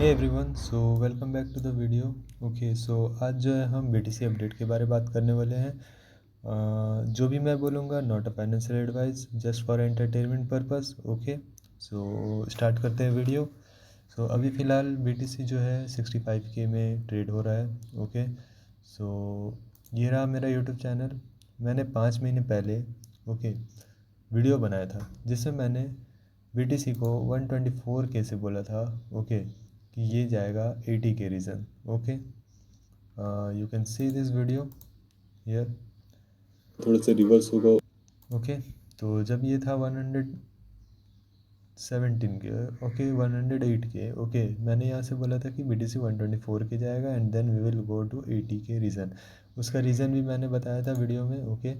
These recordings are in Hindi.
Hey everyone, so welcome back to the video. Okay, so आज जो है हम बीटीसी अपडेट के बारे में बात करने वाले हैं। जो भी मैं बोलूँगा not a financial advice, just for entertainment purpose. Okay, so start करते हैं वीडियो। सो अभी फ़िलहाल बीटीसी जो है 65K में ट्रेड हो रहा है। ओके, सो ये रहा मेरा यूट्यूब चैनल। मैंने 5 महीने पहले ओके वीडियो बनाया था जिसमें मैंने बीटीसी को 124K से बोला था। ओके, कि ये जाएगा 80K region. Okay, you can see this video here. थोड़ा सा रिवर्स होगा। ओके, तो जब ये था 117K, ओके 108K। ओके, मैंने यहाँ से बोला था कि BTC 124K जाएगा and then we will go to 80K reason. उसका रीज़न भी मैंने बताया था वीडियो में। Okay,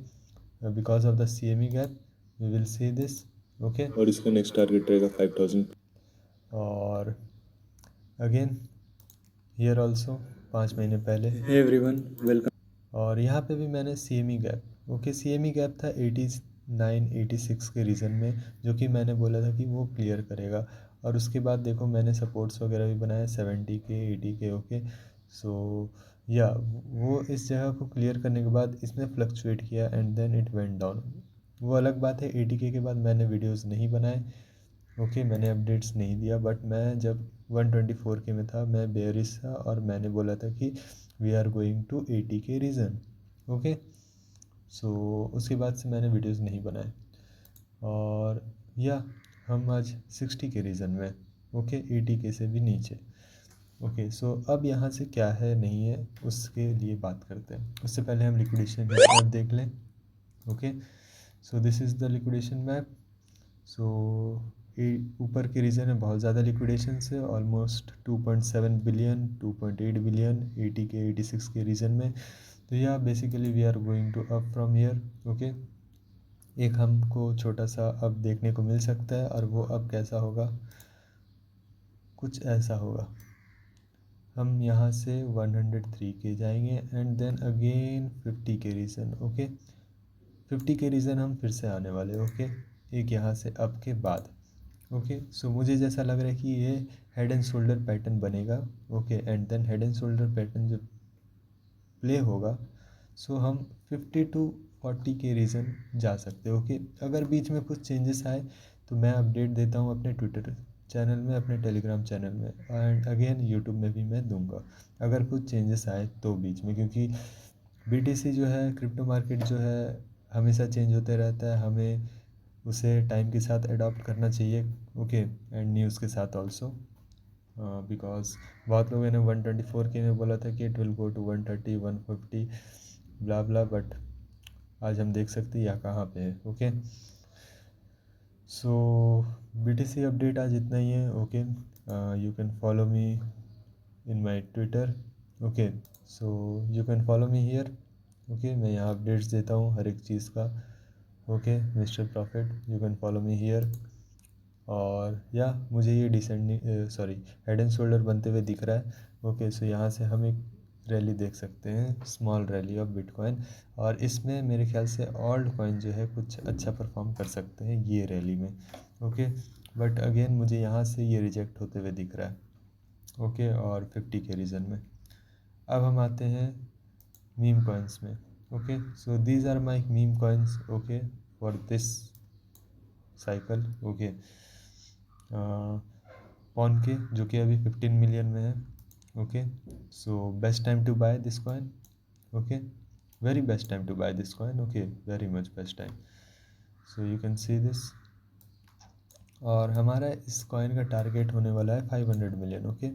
because of the CME gap we will see this. Okay, और इसका नेक्स्ट टारगेट रहेगा 5000। और अगेन हियर ऑल्सो 5 महीने पहले। Hey everyone, welcome. और यहाँ पे भी मैंने CME gap, okay CME gap था 89-86 के रीज़न में, जो कि मैंने बोला था कि वो क्लियर करेगा। और उसके बाद देखो मैंने सपोर्ट्स वगैरह भी बनाए 70K 80K। ओके, सो या वो इस जगह को क्लियर करने के बाद इसने फ्लक्चुएट किया and then it went down. वो अलग बात है, 80K के बाद मैंने वीडियोज़ नहीं बनाए। ओके, मैंने अपडेट्स नहीं दिया, बट मैं जब 124K में था मैं बेयरिश था और मैंने बोला था कि we are going to 80K region. Okay, so उसके बाद से मैंने वीडियोज़ नहीं बनाए। और या हम आज 60K रीज़न में, ओके 80K से भी नीचे। ओके, सो अब यहाँ से क्या है नहीं है उसके लिए बात करते हैं। उससे पहले हम लिक्विडेशन मैप देख लें। Okay, so this is the liquidation map. So ऊपर के रीजन में बहुत ज़्यादा लिक्विडेशन है, ऑलमोस्ट 2.7 बिलियन 2.8 बिलियन 80K 86 के रीजन में। तो या basically we are going to up from here. Okay, एक हमको छोटा सा अब देखने को मिल सकता है और वो अब कैसा होगा, कुछ ऐसा होगा। हम यहाँ से 103K जाएंगे and then again 50K reason. Okay, 50K reason हम फिर से आने वाले। ओके, एक यहाँ से अप के बाद। ओके, सो मुझे जैसा लग रहा है कि ये हेड एंड शोल्डर पैटर्न बनेगा। Okay, and then head and shoulder pattern जब प्ले होगा सो हम 50 to 40K रीजन जा सकते हो। ओके, अगर बीच में कुछ चेंजेस आए तो मैं अपडेट देता हूँ अपने ट्विटर चैनल में, अपने टेलीग्राम चैनल में, एंड अगेन यूट्यूब में भी मैं दूंगा अगर कुछ चेंजेस आए तो बीच में, क्योंकि BTC जो है क्रिप्टो मार्केट जो है हमेशा चेंज होते रहता है, हमें उसे टाइम के साथ अडॉप्ट करना चाहिए। ओके, एंड न्यूज़ के साथ ऑल्सो, बिकॉज बहुत लोगों ने 124K में बोला था कि it will go to 130 150 blah blah, but आज हम देख सकते हैं यहाँ कहाँ पे है। ओके, सो BTC अपडेट आज इतना ही है। Okay, you can follow me in my Twitter. Okay, so you can follow me here. Okay, मैं यहाँ अपडेट्स देता हूँ हर एक चीज़ का। Okay, mister profit, you can follow me here. और या मुझे ये descending sorry head and shoulder बनते हुए दिख रहा है। ओके, सो यहाँ से हम एक रैली देख सकते हैं, स्मॉल रैली ऑफ बिटकॉइन। और इसमें मेरे ख्याल से ऑल्ट कॉइन जो है कुछ अच्छा परफॉर्म कर सकते हैं ये रैली में। ओके, बट अगेन मुझे यहाँ से ये रिजेक्ट होते हुए दिख रहा है। ओके, और 50K रीजन में। अब हम आते हैं मीम कॉइन्स में। Okay, so these are my meme coins. Okay, for this cycle. Okay, पॉन के जो कि अभी 15 मिलियन में है। Okay, so best time to buy this coin. Okay, very best time to buy this coin. Okay, very much best time. So you can see this. और हमारा इस कॉइन का टारगेट होने वाला है 500 million. Okay,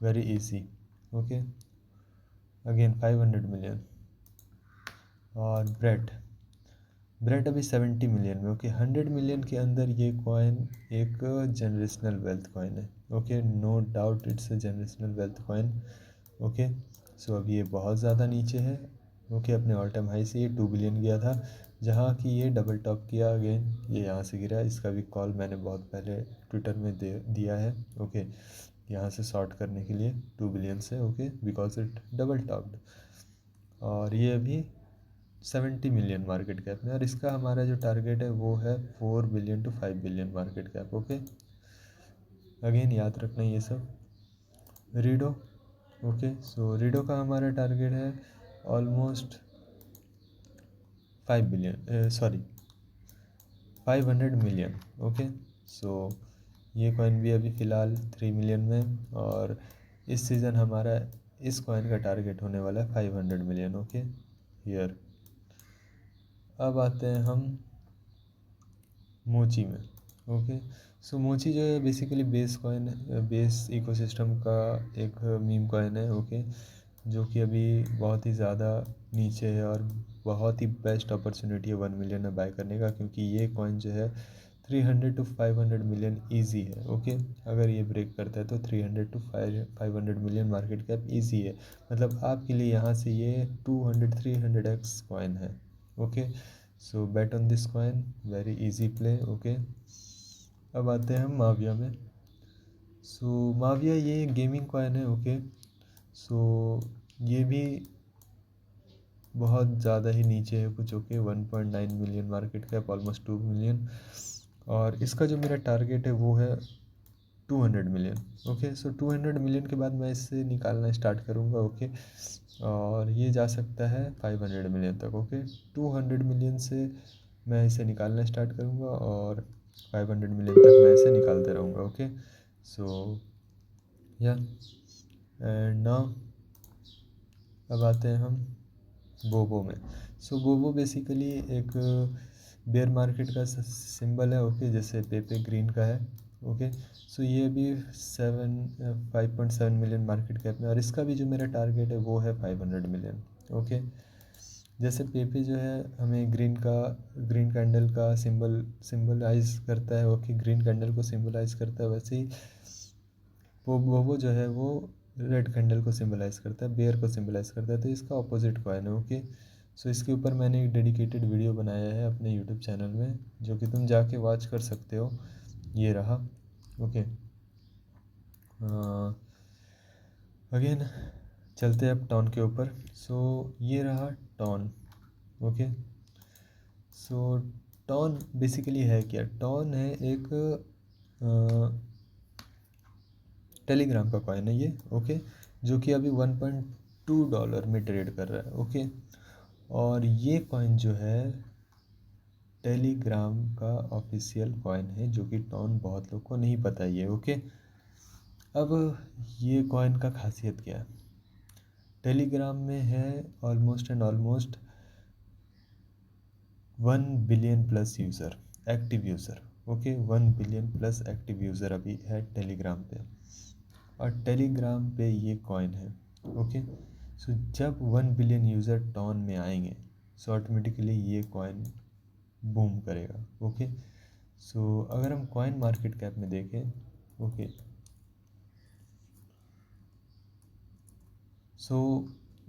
very easy. Okay, again 500 million. और ब्रेड अभी 70 मिलियन में। ओके, 100 मिलियन के अंदर ये कॉइन एक जनरेशनल वेल्थ कॉइन है। Okay, no doubt it's a generational wealth coin. Okay, so अभी ये बहुत ज़्यादा नीचे है। ओके, अपने ऑल टाइम हाई से ये 2 बिलियन गया था, जहाँ कि ये डबल टॉप किया, अगेन ये यहाँ से गिरा। इसका भी कॉल मैंने बहुत पहले ट्विटर में दिया है। ओके, यहाँ से शॉर्ट करने के लिए 2 बिलियन से। Okay, because it double topped. और ये अभी 70 मिलियन मार्केट कैप में, और इसका हमारा जो टारगेट है वो है 4 billion to 5 billion market cap. Okay, again याद रखना ये सब। रीडो। ओके, सो रीडो का हमारा टारगेट है almost 5 billion, sorry 500 million. Okay, so ये कॉइन भी अभी फ़िलहाल 3 मिलियन में, और इस सीज़न हमारा इस कॉइन का टारगेट होने वाला है 500 मिलियन। Okay here. अब आते हैं हम मोची में। ओके, सो मोची जो है basically base coin, base ecosystem का एक मीम कॉइन है। ओके, जो कि अभी बहुत ही ज़्यादा नीचे है, और बहुत ही बेस्ट अपॉर्चुनिटी है 1 मिलियन में बाय करने का, क्योंकि ये कॉइन जो है 300 to 500 मिलियन ईजी है। ओके, अगर ये ब्रेक करता है तो 300 to 500 million market cap easy है। मतलब आपके लिए यहाँ से ये 200-300x कॉइन है। Okay, so bet on this coin, very easy play. Okay, अब आते हैं हम माविया में। सो माविया ये गेमिंग कॉइन है। ओके, सो ये भी बहुत ज़्यादा ही नीचे है कुछ। Okay, 1.9 million market cap, almost 2 million, और इसका जो मेरा टारगेट है वो है 200 मिलियन। ओके, सो 200 मिलियन के बाद मैं इससे निकालना स्टार्ट करूँगा। ओके, और ये जा सकता है 500 मिलियन तक। ओके, 200 मिलियन से मैं इसे निकालना स्टार्ट करूँगा, और 500 मिलियन तक मैं इसे निकालते रहूँगा। ओके, सो या एंड नाउ अब आते हैं हम बोबो में। सो बोबो बेसिकली एक बेयर मार्केट का सिंबल है। ओके, जैसे पेपे ग्रीन का है। ओके, सो ये भी 5.7 मिलियन मार्केट कैप में, और इसका भी जो मेरा टारगेट है वो है 500 मिलियन। ओके, जैसे पेपे जो है हमें ग्रीन कैंडल का सिंबलाइज करता है। ओके, ग्रीन कैंडल को सिंबलाइज करता है, वैसे ही वो बोबो जो है वो रेड कैंडल को सिंबलाइज करता है, बेयर को सिंबलाइज करता है, तो इसका ऑपोजिट कॉइन है। ओके, सो इसके ऊपर मैंने एक डेडिकेटेड वीडियो बनाया है अपने यूट्यूब चैनल में, जो कि तुम जाके वॉच कर सकते हो। ये रहा। ओके, अगेन चलते हैं अब टॉन के ऊपर। सो ये रहा टॉन। ओके, सो टॉन बेसिकली है क्या? टॉन है एक टेलीग्राम का कॉइन है ये। ओके, जो कि अभी $1.2 में ट्रेड कर रहा है। ओके, और ये कॉइन जो है टेलीग्राम का ऑफिशियल कॉइन है, जो कि टॉन बहुत लोग को नहीं पता ही है। ओके, अब ये कॉइन का खासियत क्या है? टेलीग्राम में है almost and almost 1 billion plus user, active user. Okay, 1 billion plus active user अभी है टेलीग्राम पे, और टेलीग्राम पे ये कॉइन है। ओके, सो जब 1 बिलियन यूज़र टॉन में आएंगे, सो ऑटोमेटिकली ये कॉइन बूम करेगा। ओके, सो अगर हम कॉइन मार्केट कैप में देखें, okay, so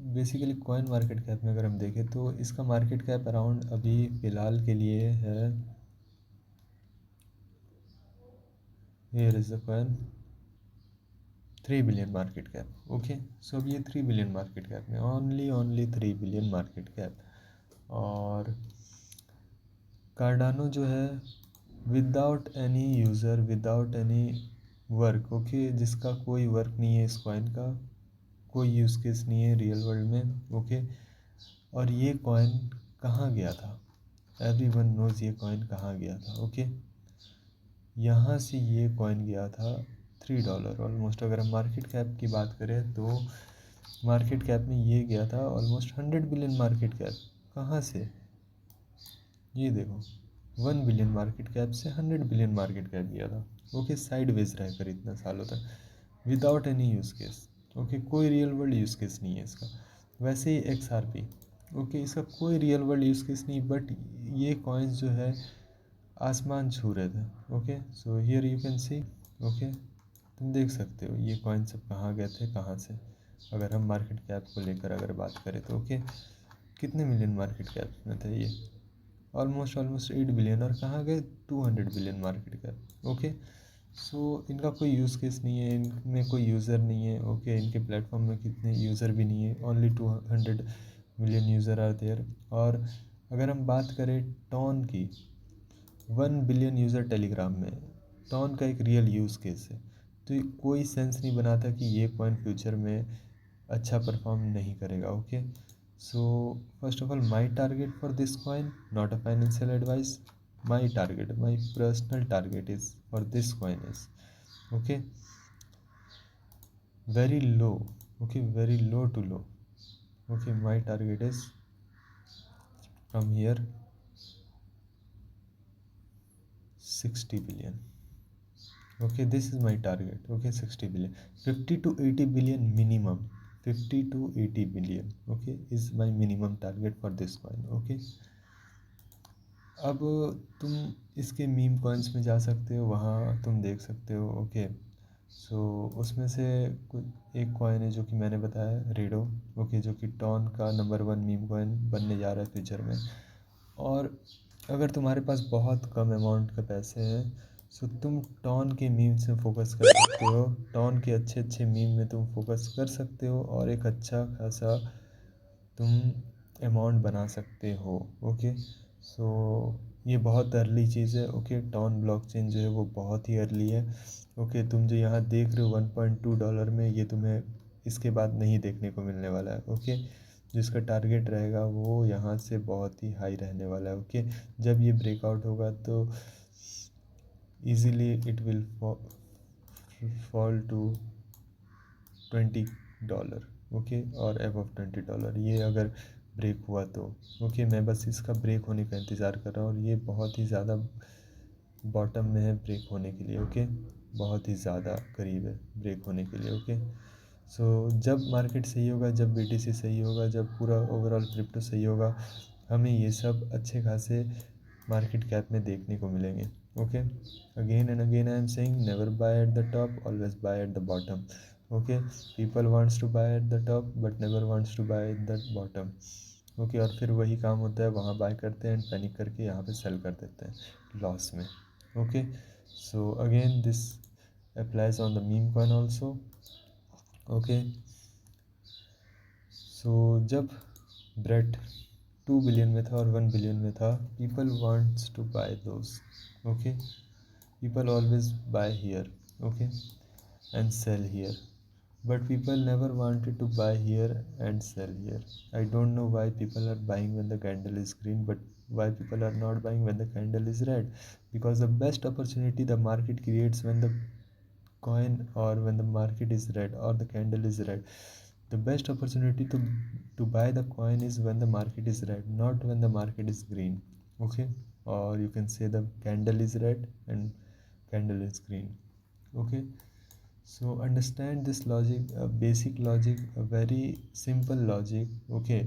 basically coin market cap में अगर हम देखें तो इसका मार्केट कैप अराउंड अभी फ़िलहाल के लिए है, here is the coin, 3 billion market cap. Okay, so अब ये 3 बिलियन मार्केट कैप में, ओनली 3 बिलियन मार्केट कैप। और कार्डानो जो है without any user, without any work, okay, जिसका कोई वर्क नहीं है, इस कॉइन का कोई यूज़ केस नहीं है रियल वर्ल्ड में। ओके, और ये कॉइन कहाँ गया था? एवरी वन नोज़ ये कॉइन कहाँ गया था। ओके, यहाँ से ये कॉइन गया था $3 ऑलमोस्ट। अगर हम मार्केट कैप की बात करें तो मार्केट कैप में ये गया था ऑलमोस्ट 100 बिलियन मार्केट कैप। कहाँ से? ये देखो, 1 बिलियन मार्केट कैप से 100 बिलियन मार्केट कैप गया था। ओके, साइड वेज रहकर इतना सालों तक, without any use case. Okay, कोई रियल वर्ल्ड यूज़ केस नहीं है इसका। वैसे ही XRP, ओके, इसका कोई रियल वर्ल्ड यूज़ केस नहीं, बट ये कॉइन्स जो है आसमान छू रहे थे। Okay, so here you can C. Okay, तुम देख सकते हो ये कॉइन सब कहाँ गए थे, कहाँ से। अगर हम मार्केट कैप को लेकर अगर बात करें तो ओके, कितने मिलियन मार्केट कैप में थे ये? ऑलमोस्ट 8 बिलियन, और कहाँ गए? 200 बिलियन मार्केट कैप। ओके, सो इनका कोई यूज़ केस नहीं है, इनमें कोई यूज़र नहीं है। ओके, इनके प्लेटफॉर्म में कितने यूज़र भी नहीं है, only 200 million user are there. और अगर हम बात करें टॉन की, 1 बिलियन यूज़र टेलीग्राम में, टॉन का एक रियल यूज़ केस है। तो कोई सेंस नहीं बनाता कि ये कॉइन फ्यूचर में अच्छा परफॉर्म नहीं करेगा। Okay, so first of all my target for this coin, not a financial advice, my target, my personal target is for this coin is okay very low, okay, very low to low. Okay, my target is from here 60 billion. Okay, this is my target. Okay, 60 billion, 50 to 80 billion minimum, 50 to 80 billion, okay, is my minimum target for this coin. Okay, अब तुम इसके मीम कॉइन्स में जा सकते हो, वहाँ तुम देख सकते हो। ओके, सो उसमें से कुछ एक कॉइन है जो कि मैंने बताया, रेडो। ओके, जो कि टॉन का नंबर 1 मीम कॉइन बनने जा रहा है फ्यूचर में। और अगर तुम्हारे पास बहुत कम अमाउंट के पैसे हैं, सो तुम टॉन के मीम से फोकस कर सकते हो, टॉन के अच्छे अच्छे मीम में तुम फोकस कर सकते हो और एक अच्छा खासा तुम अमाउंट बना सकते हो। ओके, सो ये बहुत अर्ली चीज़ है। ओके, टॉन ब्लॉकचेन जो है वो बहुत ही अर्ली है। ओके, तुम जो यहाँ देख रहे हो $1.2 में, ये तुम्हें इसके बाद नहीं देखने को मिलने वाला है। ओके, जिसका टारगेट रहेगा वो यहाँ से बहुत ही हाई रहने वाला है। ओके, जब ये ब्रेकआउट होगा तो easily it will fall to $20। Okay, और अबव $20, ये अगर ब्रेक हुआ तो। ओके, मैं बस इसका ब्रेक होने का इंतज़ार कर रहा हूँ, और ये बहुत ही ज़्यादा बॉटम में है ब्रेक होने के लिए। ओके, बहुत ही ज़्यादा करीब है ब्रेक होने के लिए। ओके, सो जब मार्केट सही होगा, जब BTC सही होगा, जब पूरा ओवरऑल क्रिप्टो सही होगा, हमें ये सब अच्छे खासे मार्केट कैप में देखने को मिलेंगे। Okay, again and again I am saying, never buy at the top, always buy at the bottom. Okay, people wants to buy at the top but never wants to buy at the bottom. Okay, और फिर वही काम होता है, वहाँ बाय करते हैं एंड पैनिक करके यहाँ पे सेल कर देते हैं लॉस में। Okay, so again this applies on the meme coin also. Okay, so जब ब्रेड 2 बिलियन में था और 1 बिलियन में था, people wants to buy those. Okay, people always buy here, okay, and sell here, but people never wanted to buy here and sell here. I don't know why people are buying when the candle is green, but why people are not buying when the candle is red? Because the best opportunity the market creates when the coin, or when the market is red or the candle is red, the best opportunity to buy the coin is when the market is red, not when the market is green. Okay, or you can say the candle is red and candle is green. Okay, so understand this logic, a basic logic, a very simple logic. Okay,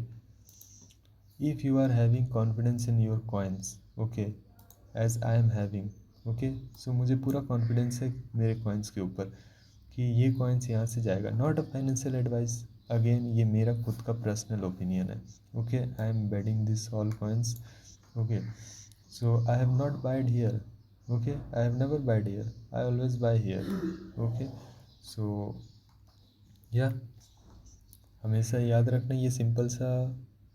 if you are having confidence in your coins, okay, as I am having, okay, so मुझे पूरा कॉन्फिडेंस है मेरे कॉइन्स के ऊपर कि ये कॉइन्स यहाँ से जाएगा। Not a financial advice, again ये मेरा खुद का पर्सनल ओपिनियन है। Okay, I am betting this all coins. Okay, so I have not buyed here. Okay, I have never buyed here, I always buy here. Okay, so yeah हमेशा याद रखना ये सिंपल सा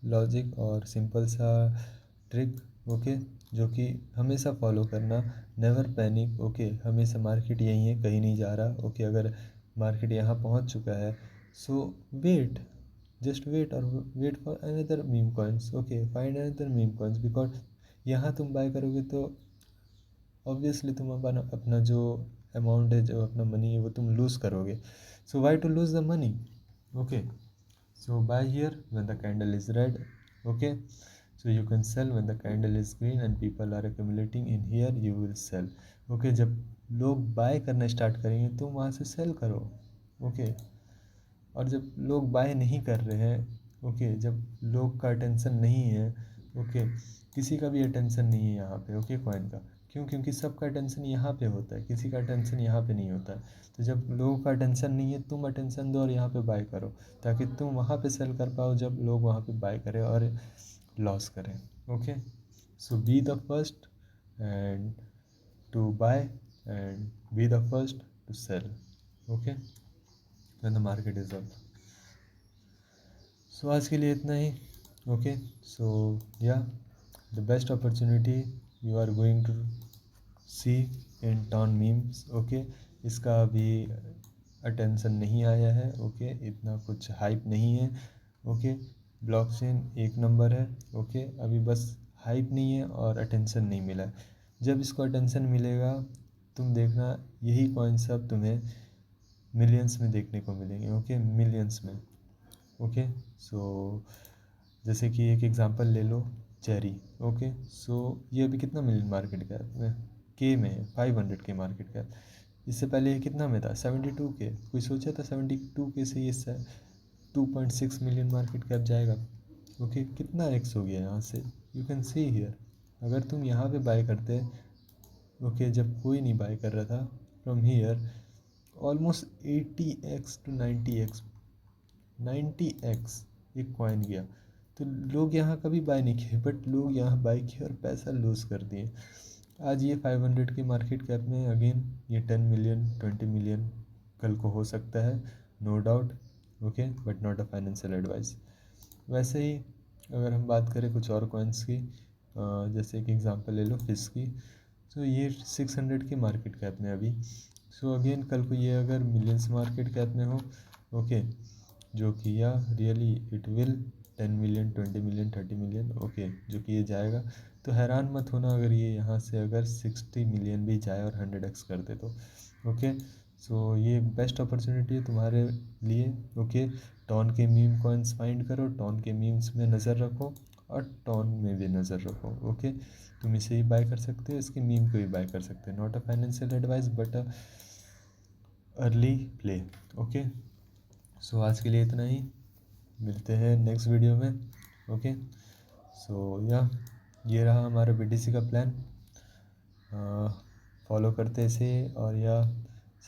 लॉजिक और सिंपल सा ट्रिक। ओके, जो कि हमेशा फॉलो करना, नेवर पैनिक। ओके, हमेशा मार्केट यहीं है, कहीं नहीं जा रहा। ओके, अगर मार्केट यहाँ पहुँच चुका है, सो वेट, जस्ट वेट, और wait for another meme coins. Okay, find another meme coins, because यहाँ तुम बाय करोगे तो ऑब्वियसली तुम अपना अपना जो अमाउंट है, जो अपना मनी है, वो तुम लूज़ करोगे। So why to lose the money? Okay, so buy here when the candle is red. Okay, so you can sell when the candle is green and people are accumulating in here, you will sell. Okay, जब लोग बाय करना स्टार्ट करेंगे तुम वहाँ से सेल करो। ओके, और जब लोग बाय नहीं कर रहे हैं, ओके, जब लोग का अटेंशन नहीं है, ओके, किसी का भी अटेंशन नहीं है यहाँ पे, ओके, कॉइन का, क्यों? क्योंकि सबका अटेंशन यहाँ पे होता है, किसी का अटेंशन यहाँ पे नहीं होता है। तो जब लोगों का अटेंशन नहीं है, तुम अटेंशन दो और यहाँ पे बाय करो, ताकि तुम वहाँ पे सेल कर पाओ जब लोग वहाँ पे बाय करें और लॉस करें। Okay, so be the first and to buy and be the first to sell. Okay, when the market is up. So आज के लिए इतना ही। Okay, so yeah the best opportunity you are going to see in ton memes, okay, इसका अभी अटेंशन नहीं आया है, ओके, इतना कुछ हाइप नहीं है, ओके। ब्लॉकचेन एक नंबर है, ओके, अभी बस हाइप नहीं है और अटेंशन नहीं मिला है। जब इसको अटेंशन मिलेगा तुम देखना, यही कॉइन सब तुम्हें मिलियंस में देखने को मिलेंगे, ओके, मिलियंस में, ओके। सो जैसे कि एक एग्जांपल ले लो, चेरी, ओके। सो ये अभी कितना मिलियन मार्केट कैप में, के में है, 500 के मार्केट कैप। इससे पहले ये कितना में था, 72 के। कोई सोचा था 72 के से ये 2.6 मिलियन मार्केट कैप जाएगा, ओके। कितना एक्स हो गया यहाँ से, यू कैन सी हियर। अगर तुम यहाँ पे बाय करते, ओके, जब कोई नहीं बाय कर रहा था, from here almost 80x to 90x, 90x एक कॉइन गया। तो लोग यहाँ कभी बाय नहीं किए, बट लोग यहाँ बाय किए और पैसा लूज़ कर दिए। आज ये 500 के मार्केट कैप में अगेन ये 10 मिलियन 20 मिलियन कल को हो सकता है, no doubt, okay, but not a financial advice. वैसे ही अगर हम बात करें कुछ और कॉइन्स की, जैसे कि एग्जांपल ले लो फिश की। तो ये 600 के मार्केट कैप में अभी। सो अगेन कल को ये अगर मिलियंस मार्केट कैप में हो, ओके, जो कि या really it will 10 million 20 million 30 million, okay, जो कि ये जाएगा। तो हैरान मत होना अगर ये यहाँ से अगर 60 मिलियन भी जाए और 100x कर दे तो, ओके। सो ये बेस्ट अपॉर्चुनिटी है तुम्हारे लिए, ओके। टॉन के मीम कॉइन्स फाइंड करो, टॉन के मीम्स में नज़र रखो और टॉन में भी नज़र रखो, ओके। तुम इसे ही बाय कर सकते हो, इसके मीम को भी बाय कर सकते हो। Not a financial advice but a early play, okay. So आज के लिए इतना ही, मिलते हैं नेक्स्ट वीडियो में, ओके। सो या ये रहा हमारा BTC का प्लान, फॉलो करते इसे और या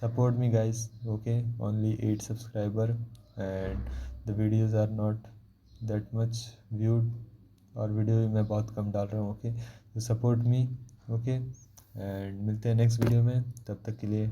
support me guys, okay. Only 8 subscriber and the videos are not that much viewed, और वीडियो भी मैं बहुत कम डाल रहा हूँ, ओके। तो सपोर्ट मी, ओके, एंड मिलते हैं नेक्स्ट वीडियो में, तब तक के लिए